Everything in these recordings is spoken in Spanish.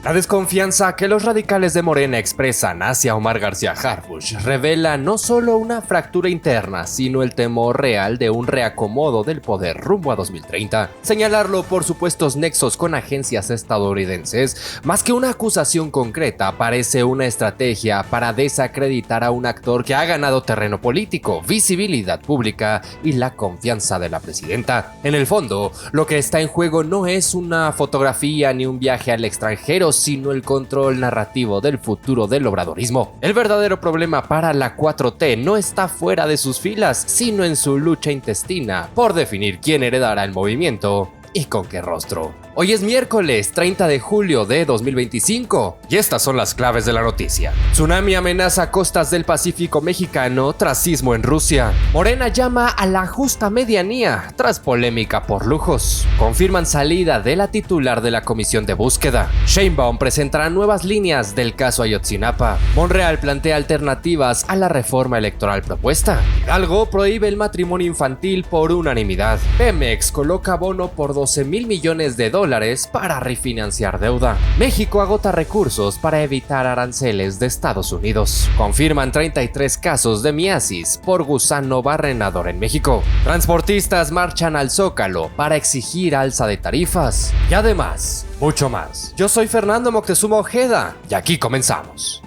La desconfianza que los radicales de Morena expresan hacia Omar García Harfuch revela no solo una fractura interna, sino el temor real de un reacomodo del poder rumbo a 2030. Señalarlo por supuestos nexos con agencias estadounidenses, más que una acusación concreta, parece una estrategia para desacreditar a un actor que ha ganado terreno político, visibilidad pública y la confianza de la presidenta. En el fondo, lo que está en juego no es una fotografía ni un viaje al extranjero, sino el control narrativo del futuro del obradorismo. El verdadero problema para la 4T no está fuera de sus filas, sino en su lucha intestina por definir quién heredará el movimiento y con qué rostro. Hoy es miércoles 30 de julio de 2025 y estas son las claves de la noticia. Tsunami amenaza costas del Pacífico mexicano tras sismo en Rusia. Morena llama a la justa medianía tras polémica por lujos. Confirman salida de la titular de la comisión de búsqueda. Sheinbaum presentará nuevas líneas del caso Ayotzinapa. Monreal plantea alternativas a la reforma electoral propuesta. Hidalgo prohíbe el matrimonio infantil por unanimidad. Pemex coloca bono por 12,000 millones de dólares para refinanciar deuda. México agota recursos para evitar aranceles de Estados Unidos. Confirman 33 casos de miasis por gusano barrenador en México. Transportistas marchan al Zócalo para exigir alza de tarifas. Y además, mucho más. Yo soy Fernando Moctezuma Ojeda y aquí comenzamos.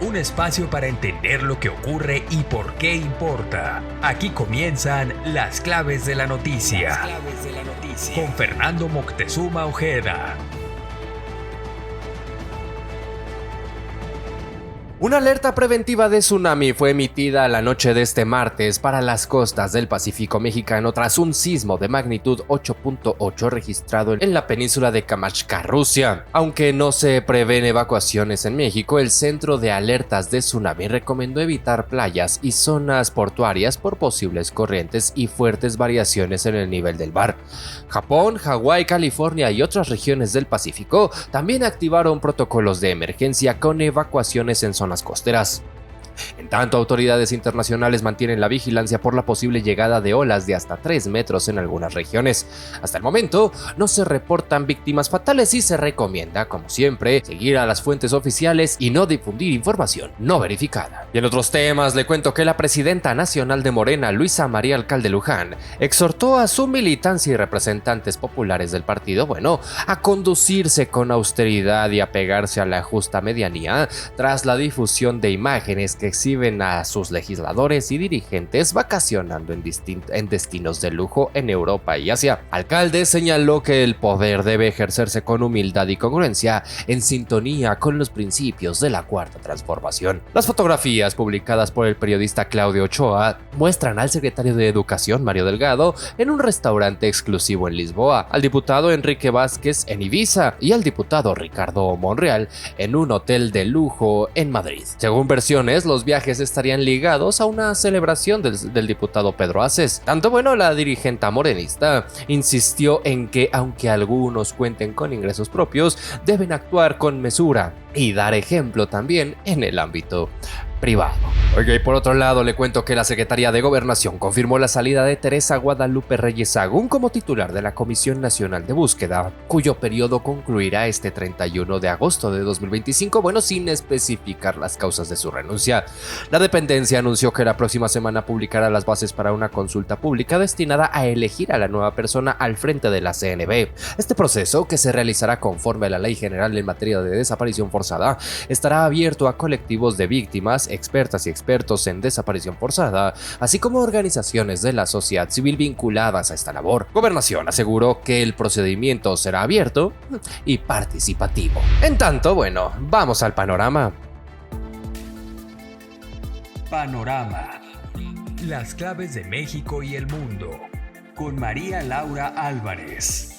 Un espacio para entender lo que ocurre y por qué importa. Aquí comienzan las claves de la noticia. Con Fernando Moctezuma Ojeda. Una alerta preventiva de tsunami fue emitida la noche de este martes para las costas del Pacífico mexicano tras un sismo de magnitud 8.8 registrado en la península de Kamchatka, Rusia. Aunque no se prevén evacuaciones en México, el Centro de Alertas de Tsunami recomendó evitar playas y zonas portuarias por posibles corrientes y fuertes variaciones en el nivel del mar. Japón, Hawái, California y otras regiones del Pacífico también activaron protocolos de emergencia con evacuaciones en zonas costeras. En tanto, autoridades internacionales mantienen la vigilancia por la posible llegada de olas de hasta 3 metros en algunas regiones. Hasta el momento, no se reportan víctimas fatales y se recomienda, como siempre, seguir a las fuentes oficiales y no difundir información no verificada. Y en otros temas, le cuento que la presidenta nacional de Morena, Luisa María Alcalde Luján, exhortó a su militancia y representantes populares del partido, a conducirse con austeridad y apegarse a la justa medianía tras la difusión de imágenes que exhiben a sus legisladores y dirigentes vacacionando en destinos de lujo en Europa y Asia. Alcalde señaló que el poder debe ejercerse con humildad y congruencia en sintonía con los principios de la Cuarta Transformación. Las fotografías publicadas por el periodista Claudio Ochoa muestran al secretario de Educación, Mario Delgado, en un restaurante exclusivo en Lisboa, al diputado Enrique Vázquez en Ibiza y al diputado Ricardo Monreal en un hotel de lujo en Madrid. Según versiones, los viajes estarían ligados a una celebración del diputado Pedro Aces. Tanto la dirigente morenista insistió en que aunque algunos cuenten con ingresos propios, deben actuar con mesura y dar ejemplo también en el ámbito privado. Oye, y por otro lado le cuento que la Secretaría de Gobernación confirmó la salida de Teresa Guadalupe Reyes Sagún como titular de la Comisión Nacional de Búsqueda, cuyo periodo concluirá este 31 de agosto de 2025, sin especificar las causas de su renuncia. La dependencia anunció que la próxima semana publicará las bases para una consulta pública destinada a elegir a la nueva persona al frente de la CNB. Este proceso, que se realizará conforme a la Ley General en materia de desaparición forzada, estará abierto a colectivos de víctimas, expertas y expertos en desaparición forzada, así como organizaciones de la sociedad civil vinculadas a esta labor. Gobernación aseguró que el procedimiento será abierto y participativo. En tanto, vamos al panorama. Panorama. Las claves de México y el mundo. Con María Laura Álvarez.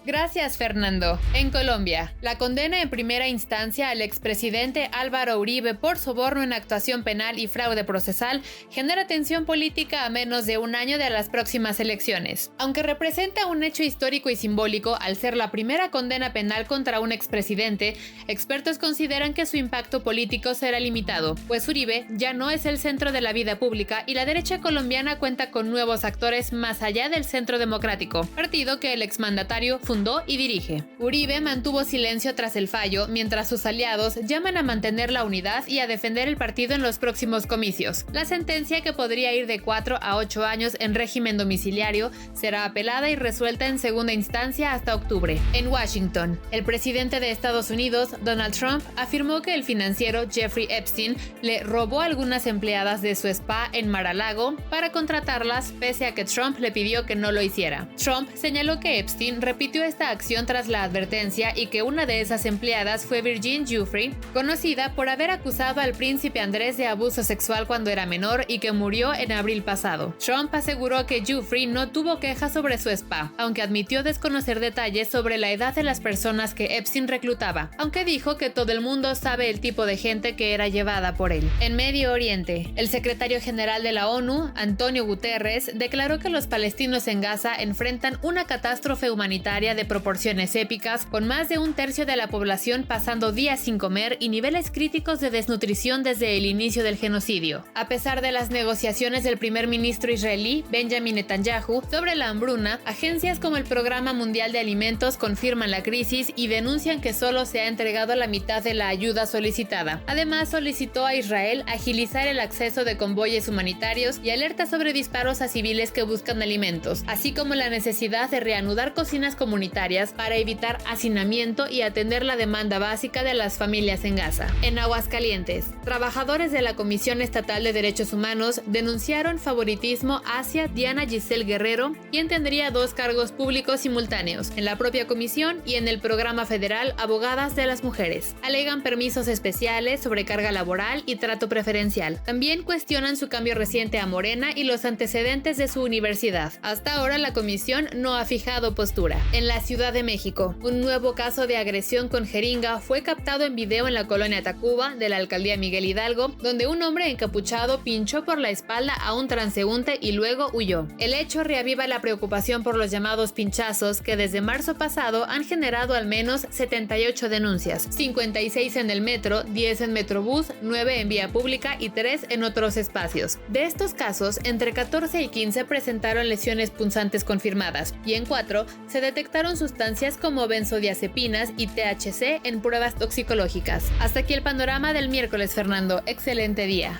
Gracias, Fernando. En Colombia, la condena en primera instancia al expresidente Álvaro Uribe por soborno en actuación penal y fraude procesal genera tensión política a menos de un año de las próximas elecciones. Aunque representa un hecho histórico y simbólico al ser la primera condena penal contra un expresidente, expertos consideran que su impacto político será limitado, pues Uribe ya no es el centro de la vida pública y la derecha colombiana cuenta con nuevos actores más allá del Centro Democrático, partido que el exmandatario fundó fundó y dirige. Uribe mantuvo silencio tras el fallo, mientras sus aliados llaman a mantener la unidad y a defender el partido en los próximos comicios. La sentencia, que podría ir de 4 a 8 años en régimen domiciliario, será apelada y resuelta en segunda instancia hasta octubre. En Washington, el presidente de Estados Unidos, Donald Trump, afirmó que el financiero Jeffrey Epstein le robó a algunas empleadas de su spa en Mar-a-Lago para contratarlas, pese a que Trump le pidió que no lo hiciera. Trump señaló que Epstein repitió esta acción tras la advertencia y que una de esas empleadas fue Virginia Giuffre, conocida por haber acusado al príncipe Andrés de abuso sexual cuando era menor y que murió en abril pasado. Trump aseguró que Giuffre no tuvo quejas sobre su spa, aunque admitió desconocer detalles sobre la edad de las personas que Epstein reclutaba, aunque dijo que todo el mundo sabe el tipo de gente que era llevada por él. En Medio Oriente, el secretario general de la ONU, Antonio Guterres, declaró que los palestinos en Gaza enfrentan una catástrofe humanitaria de proporciones épicas, con más de un tercio de la población pasando días sin comer y niveles críticos de desnutrición desde el inicio del genocidio. A pesar de las negociaciones del primer ministro israelí, Benjamin Netanyahu, sobre la hambruna, agencias como el Programa Mundial de Alimentos confirman la crisis y denuncian que solo se ha entregado la mitad de la ayuda solicitada. Además, solicitó a Israel agilizar el acceso de convoyes humanitarios y alerta sobre disparos a civiles que buscan alimentos, así como la necesidad de reanudar cocinas comunitarias para evitar hacinamiento y atender la demanda básica de las familias en Gaza. En Aguascalientes, trabajadores de la Comisión Estatal de Derechos Humanos denunciaron favoritismo hacia Diana Giselle Guerrero, quien tendría 2 cargos públicos simultáneos, en la propia comisión y en el programa federal Abogadas de las Mujeres. Alegan permisos especiales, sobrecarga laboral y trato preferencial. También cuestionan su cambio reciente a Morena y los antecedentes de su universidad. Hasta ahora la comisión no ha fijado postura. En la Ciudad de México, un nuevo caso de agresión con jeringa fue captado en video en la colonia Tacuba de la alcaldía Miguel Hidalgo, donde un hombre encapuchado pinchó por la espalda a un transeúnte y luego huyó. El hecho reaviva la preocupación por los llamados pinchazos, que desde marzo pasado han generado al menos 78 denuncias, 56 en el metro, 10 en Metrobús, 9 en vía pública y 3 en otros espacios. De estos casos, entre 14 y 15 presentaron lesiones punzantes confirmadas, y en 4 se detectaron sustancias como benzodiazepinas y THC en pruebas toxicológicas. Hasta aquí el panorama del miércoles, Fernando. Excelente día.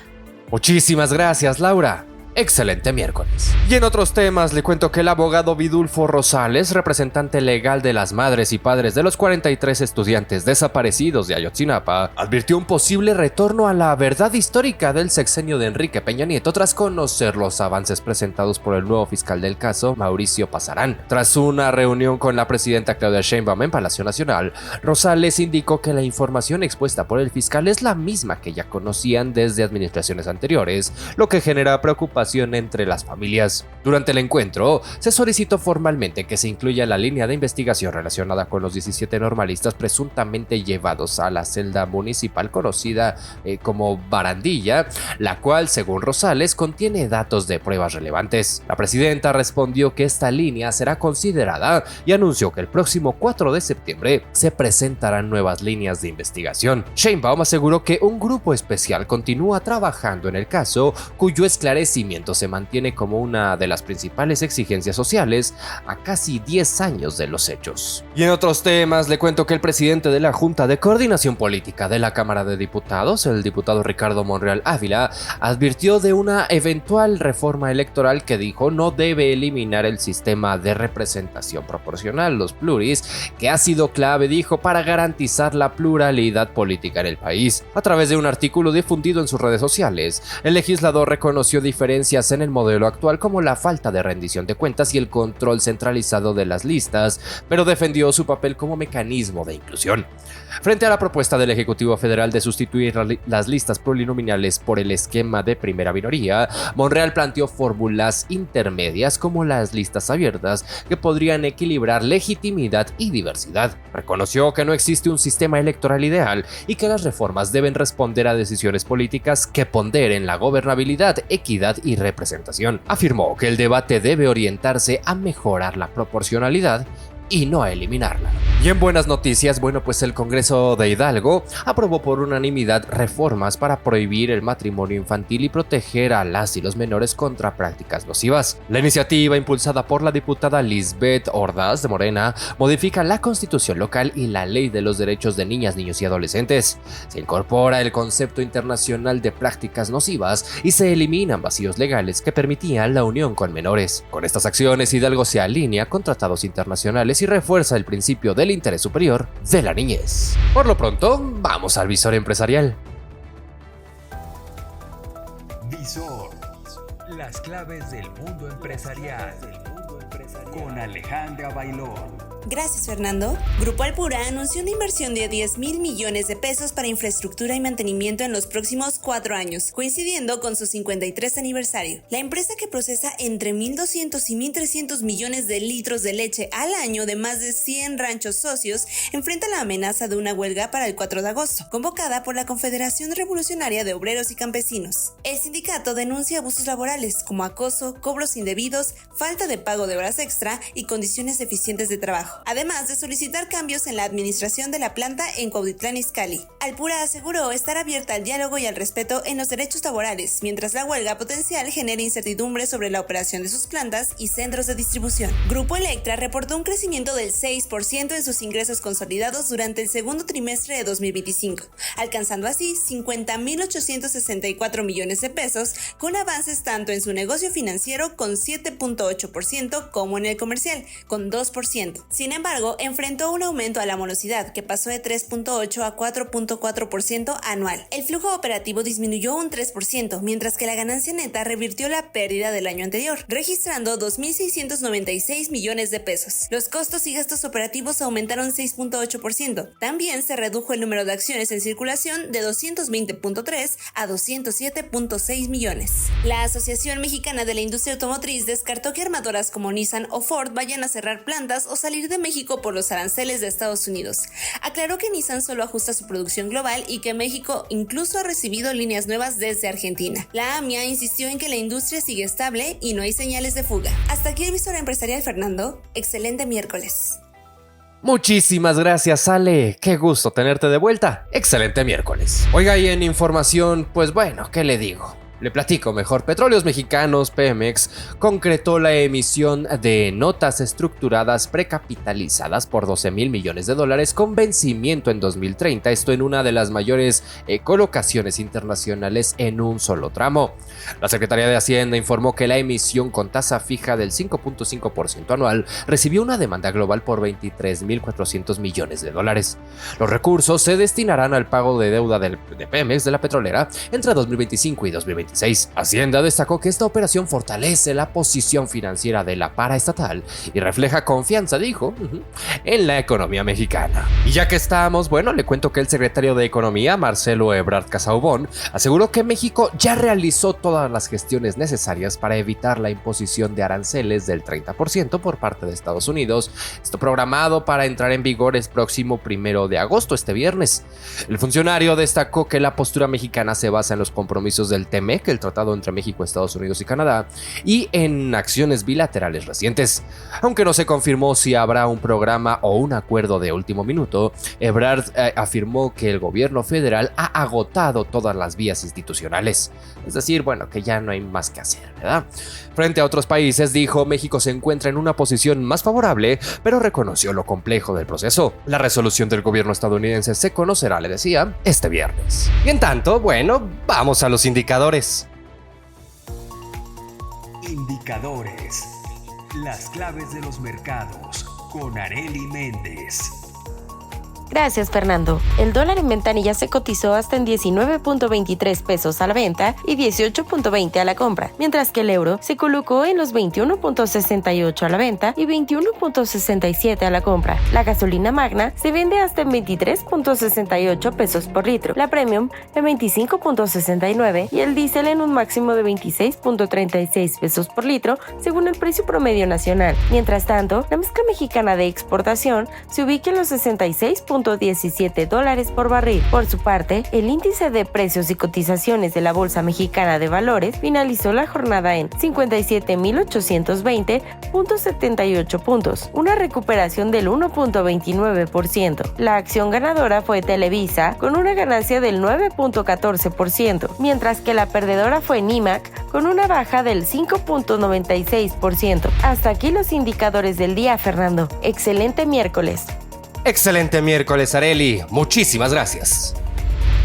Muchísimas gracias, Laura. Excelente miércoles. Y en otros temas le cuento que el abogado Vidulfo Rosales, representante legal de las madres y padres de los 43 estudiantes desaparecidos de Ayotzinapa, advirtió un posible retorno a la verdad histórica del sexenio de Enrique Peña Nieto tras conocer los avances presentados por el nuevo fiscal del caso, Mauricio Pasarán. Tras una reunión con la presidenta Claudia Sheinbaum en Palacio Nacional, Rosales indicó que la información expuesta por el fiscal es la misma que ya conocían desde administraciones anteriores, lo que genera preocupación entre las familias. Durante el encuentro, se solicitó formalmente que se incluya la línea de investigación relacionada con los 17 normalistas presuntamente llevados a la celda municipal conocida como Barandilla, la cual, según Rosales, contiene datos de pruebas relevantes. La presidenta respondió que esta línea será considerada y anunció que el próximo 4 de septiembre se presentarán nuevas líneas de investigación. Sheinbaum aseguró que un grupo especial continúa trabajando en el caso, cuyo esclarecimiento se mantiene como una de las principales exigencias sociales a casi 10 años de los hechos. Y en otros temas le cuento que el presidente de la Junta de Coordinación Política de la Cámara de Diputados, el diputado Ricardo Monreal Ávila, advirtió de una eventual reforma electoral que dijo no debe eliminar el sistema de representación proporcional, los pluris, que ha sido clave, dijo, para garantizar la pluralidad política en el país. A través de un artículo difundido en sus redes sociales, el legislador reconoció diferencias en el modelo actual como la falta de rendición de cuentas y el control centralizado de las listas, pero defendió su papel como mecanismo de inclusión. Frente a la propuesta del Ejecutivo Federal de sustituir las listas plurinominales por el esquema de primera minoría, Monreal planteó fórmulas intermedias como las listas abiertas que podrían equilibrar legitimidad y diversidad. Reconoció que no existe un sistema electoral ideal y que las reformas deben responder a decisiones políticas que ponderen la gobernabilidad, equidad y representación. Afirmó que el debate debe orientarse a mejorar la proporcionalidad y no a eliminarla. Y en buenas noticias, pues el Congreso de Hidalgo aprobó por unanimidad reformas para prohibir el matrimonio infantil y proteger a las y los menores contra prácticas nocivas. La iniciativa, impulsada por la diputada Lisbeth Ordaz de Morena, modifica la Constitución local y la Ley de los Derechos de Niñas, Niños y Adolescentes. Se incorpora el concepto internacional de prácticas nocivas y se eliminan vacíos legales que permitían la unión con menores. Con estas acciones, Hidalgo se alinea con tratados internacionales y refuerza el principio del interés superior de la niñez. Por lo pronto, vamos al visor empresarial. Visor. Las claves del mundo empresarial. Con Alejandra Bailón. Gracias, Fernando. Grupo Alpura anunció una inversión de 10,000 millones de pesos para infraestructura y mantenimiento en los próximos 4 años, coincidiendo con su 53 aniversario. La empresa, que procesa entre 1.200 y 1.300 millones de litros de leche al año de más de 100 ranchos socios, enfrenta la amenaza de una huelga para el 4 de agosto, convocada por la Confederación Revolucionaria de Obreros y Campesinos. El sindicato denuncia abusos laborales como acoso, cobros indebidos, falta de pago de horas extra y condiciones deficientes de trabajo, además de solicitar cambios en la administración de la planta en Cuautitlán Izcalli. Alpura aseguró estar abierta al diálogo y al respeto en los derechos laborales, mientras la huelga potencial genera incertidumbre sobre la operación de sus plantas y centros de distribución. Grupo Electra reportó un crecimiento del 6% en sus ingresos consolidados durante el segundo trimestre de 2025, alcanzando así 50.864 millones de pesos, con avances tanto en su negocio financiero con 7.8% como en el comercial con 2%. Sin embargo, enfrentó un aumento a la morosidad, que pasó de 3.8 a 4.4% anual. El flujo operativo disminuyó un 3%, mientras que la ganancia neta revirtió la pérdida del año anterior, registrando 2.696 millones de pesos. Los costos y gastos operativos aumentaron 6.8%. También se redujo el número de acciones en circulación de 220.3 a 207.6 millones. La Asociación Mexicana de la Industria Automotriz descartó que armadoras como Nissan o Ford vayan a cerrar plantas o salir de México por los aranceles de Estados Unidos. Aclaró que Nissan solo ajusta su producción global y que México incluso ha recibido líneas nuevas desde Argentina. La AMIA insistió en que la industria sigue estable y no hay señales de fuga. Hasta aquí el visor empresarial, Fernando. Excelente miércoles. Muchísimas gracias, Ale. Qué gusto tenerte de vuelta. Excelente miércoles. Oiga, y en información, ¿qué le digo? Le platico mejor. Petróleos Mexicanos, Pemex, concretó la emisión de notas estructuradas precapitalizadas por $12,000 millones con vencimiento en 2030, esto en una de las mayores colocaciones internacionales en un solo tramo. La Secretaría de Hacienda informó que la emisión con tasa fija del 5.5% anual recibió una demanda global por $23,400 millones. Los recursos se destinarán al pago de deuda de Pemex, de la petrolera, entre 2025 y 2026. Hacienda destacó que esta operación fortalece la posición financiera de la paraestatal y refleja confianza, dijo, en la economía mexicana. Y ya que estamos, le cuento que el secretario de Economía, Marcelo Ebrard Casaubon, aseguró que México ya realizó todas las gestiones necesarias para evitar la imposición de aranceles del 30% por parte de Estados Unidos, esto programado para entrar en vigor el próximo 1 de agosto, este viernes. El funcionario destacó que la postura mexicana se basa en los compromisos del TEMEC, el tratado entre México, Estados Unidos y Canadá, y en acciones bilaterales recientes. Aunque no se confirmó si habrá un programa o un acuerdo de último minuto, Ebrard afirmó que el gobierno federal ha agotado todas las vías institucionales. Es decir, que ya no hay más que hacer, ¿verdad? Frente a otros países, dijo, México se encuentra en una posición más favorable, pero reconoció lo complejo del proceso. La resolución del gobierno estadounidense se conocerá, le decía, este viernes. Y en tanto, vamos a los indicadores. Indicadores. Las claves de los mercados con Arely Méndez. Gracias, Fernando. El dólar en ventanilla se cotizó hasta en 19.23 pesos a la venta y 18.20 a la compra, mientras que el euro se colocó en los 21.68 a la venta y 21.67 a la compra. La gasolina magna se vende hasta en 23.68 pesos por litro, la premium en 25.69 y el diésel en un máximo de 26.36 pesos por litro, según el precio promedio nacional. Mientras tanto, la mezcla mexicana de exportación se ubica en los 66.86 $1.17 por barril. Por su parte, el índice de precios y cotizaciones de la Bolsa Mexicana de Valores finalizó la jornada en 57.820.78 puntos, una recuperación del 1.29%. La acción ganadora fue Televisa, con una ganancia del 9.14%, mientras que la perdedora fue Nimac, con una baja del 5.96%. Hasta aquí los indicadores del día, Fernando. Excelente miércoles. Excelente miércoles, Arely. Muchísimas gracias.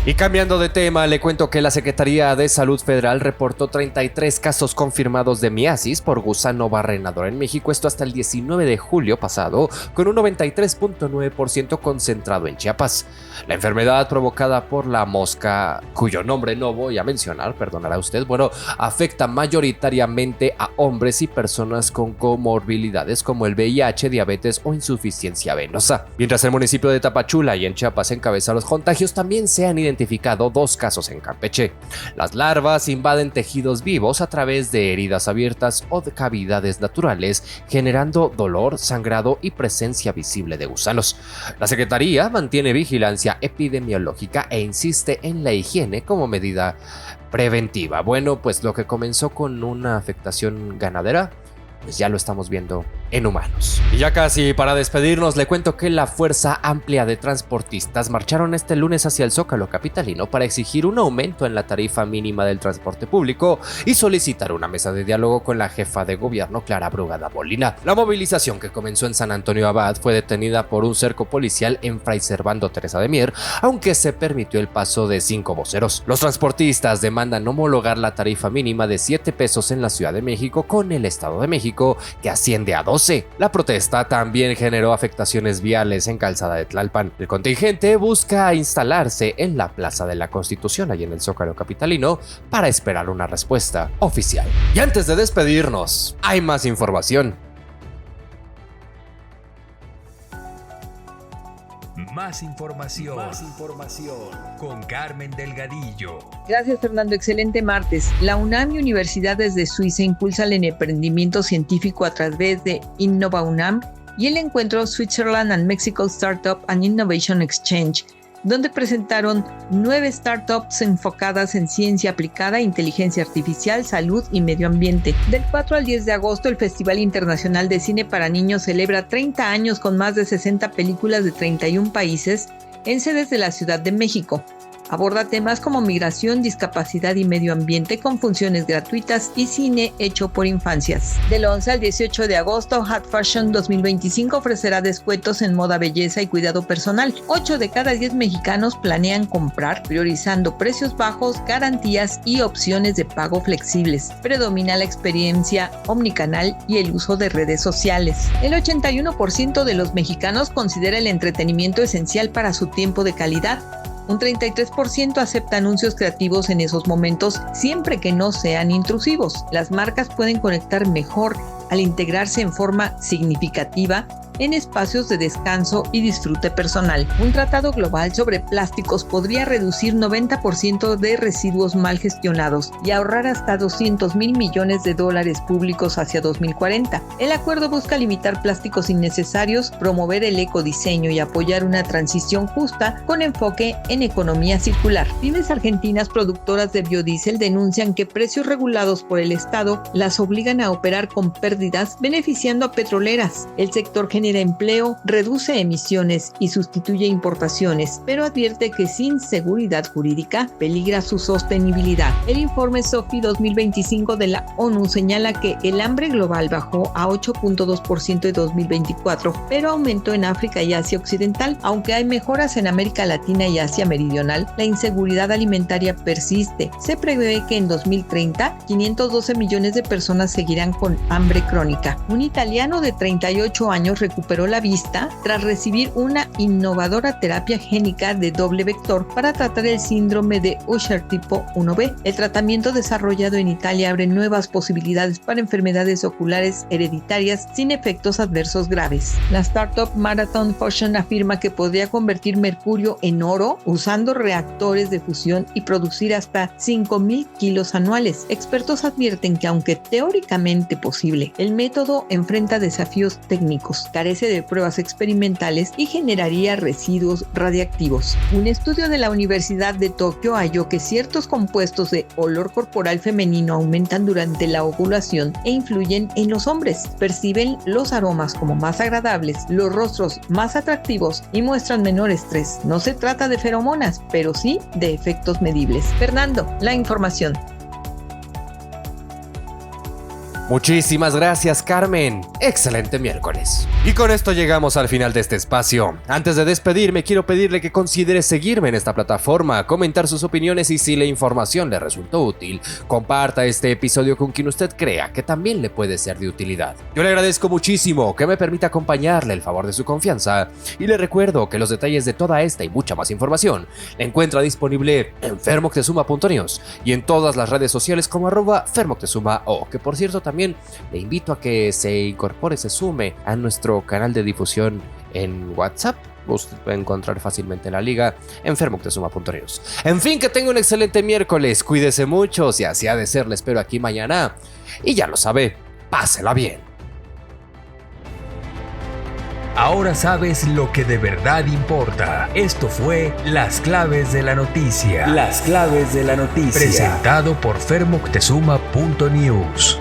Y cambiando de tema, le cuento que la Secretaría de Salud Federal reportó 33 casos confirmados de miasis por gusano barrenador en México, esto hasta el 19 de julio pasado, con un 93.9% concentrado en Chiapas. La enfermedad provocada por la mosca, cuyo nombre no voy a mencionar, perdonará usted, afecta mayoritariamente a hombres y personas con comorbilidades como el VIH, diabetes o insuficiencia venosa. Mientras el municipio de Tapachula y en Chiapas encabeza los contagios, también se han identificado 2 casos en Campeche. Las larvas invaden tejidos vivos a través de heridas abiertas o de cavidades naturales, generando dolor, sangrado y presencia visible de gusanos. La Secretaría mantiene vigilancia epidemiológica e insiste en la higiene como medida preventiva. Bueno, pues lo que comenzó con una afectación ganadera, pues ya lo estamos viendo en humanos. Y ya casi para despedirnos, le cuento que la Fuerza Amplia de Transportistas marcharon este lunes hacia el Zócalo capitalino para exigir un aumento en la tarifa mínima del transporte público y solicitar una mesa de diálogo con la jefa de gobierno, Clara Brugada Molina. La movilización, que comenzó en San Antonio Abad, fue detenida por un cerco policial en Fray Servando Teresa de Mier, aunque se permitió el paso de 5 voceros. Los transportistas demandan homologar la tarifa mínima de 7 pesos en la Ciudad de México con el Estado de México, que asciende a 12. La protesta también generó afectaciones viales en Calzada de Tlalpan. El contingente busca instalarse en la Plaza de la Constitución, allí en el Zócalo capitalino, para esperar una respuesta oficial. Y antes de despedirnos, hay más información. Más información con Carmen Delgadillo. Gracias, Fernando. Excelente martes. La UNAM y universidades de Suiza impulsan el emprendimiento científico a través de Innova UNAM y el encuentro Switzerland and Mexico Startup and Innovation Exchange, donde presentaron 9 startups enfocadas en ciencia aplicada, inteligencia artificial, salud y medio ambiente. Del 4 al 10 de agosto, el Festival Internacional de Cine para Niños celebra 30 años con más de 60 películas de 31 países en sedes de la Ciudad de México. Aborda temas como migración, discapacidad y medio ambiente con funciones gratuitas y cine hecho por infancias. Del 11 al 18 de agosto, Hot Fashion 2025 ofrecerá descuentos en moda, belleza y cuidado personal. 8 de cada 10 mexicanos planean comprar, priorizando precios bajos, garantías y opciones de pago flexibles. Predomina la experiencia omnicanal y el uso de redes sociales. El 81% de los mexicanos considera el entretenimiento esencial para su tiempo de calidad. Un 33% acepta anuncios creativos en esos momentos, siempre que no sean intrusivos. Las marcas pueden conectar mejor al integrarse en forma significativa en espacios de descanso y disfrute personal. Un tratado global sobre plásticos podría reducir 90% de residuos mal gestionados y ahorrar hasta $200 mil millones públicos hacia 2040. El acuerdo busca limitar plásticos innecesarios, promover el ecodiseño y apoyar una transición justa con enfoque en economía circular. Pymes argentinas productoras de biodiesel denuncian que precios regulados por el Estado las obligan a operar con pérdidas, beneficiando a petroleras. El sector genera empleo, reduce emisiones y sustituye importaciones, pero advierte que sin seguridad jurídica peligra su sostenibilidad. El informe SOFI 2025 de la ONU señala que el hambre global bajó a 8.2% en 2024, pero aumentó en África y Asia Occidental. Aunque hay mejoras en América Latina y Asia Meridional, la inseguridad alimentaria persiste. Se prevé que en 2030, 512 millones de personas seguirán con hambre crónica. Un italiano de 38 años recuperó la vista tras recibir una innovadora terapia génica de doble vector para tratar el síndrome de Usher tipo 1B. El tratamiento desarrollado en Italia abre nuevas posibilidades para enfermedades oculares hereditarias sin efectos adversos graves. La startup Marathon Fusion afirma que podría convertir mercurio en oro usando reactores de fusión y producir hasta 5,000 kilos anuales. Expertos advierten que aunque teóricamente posible, El método enfrenta desafíos técnicos, carece de pruebas experimentales y generaría residuos radiactivos. Un estudio de la Universidad de Tokio halló que ciertos compuestos de olor corporal femenino aumentan durante la ovulación e influyen en los hombres. Perciben los aromas como más agradables, los rostros más atractivos y muestran menor estrés. No se trata de feromonas, pero sí de efectos medibles. Fernando, la información. Muchísimas gracias, Carmen. Excelente miércoles. Y con esto llegamos al final de este espacio. Antes de despedirme, quiero pedirle que considere seguirme en esta plataforma, comentar sus opiniones y si la información le resultó útil, comparta este episodio con quien usted crea que también le puede ser de utilidad. Yo le agradezco muchísimo que me permita acompañarle el favor de su confianza y le recuerdo que los detalles de toda esta y mucha más información la encuentra disponible en fermoctezuma.news y en todas las redes sociales como @fermoctezuma o que por cierto también le invito a que se incorpore, se sume a nuestro canal de difusión en WhatsApp. Usted puede encontrar fácilmente la liga en fermoctezuma.news. En fin, que tenga un excelente miércoles, cuídese mucho, si así ha de ser, le espero aquí mañana. Y ya lo sabe, pásela bien. Ahora sabes lo que de verdad importa. Esto fue Las Claves de la Noticia. Las Claves de la Noticia. Presentado por fermoctezuma.news.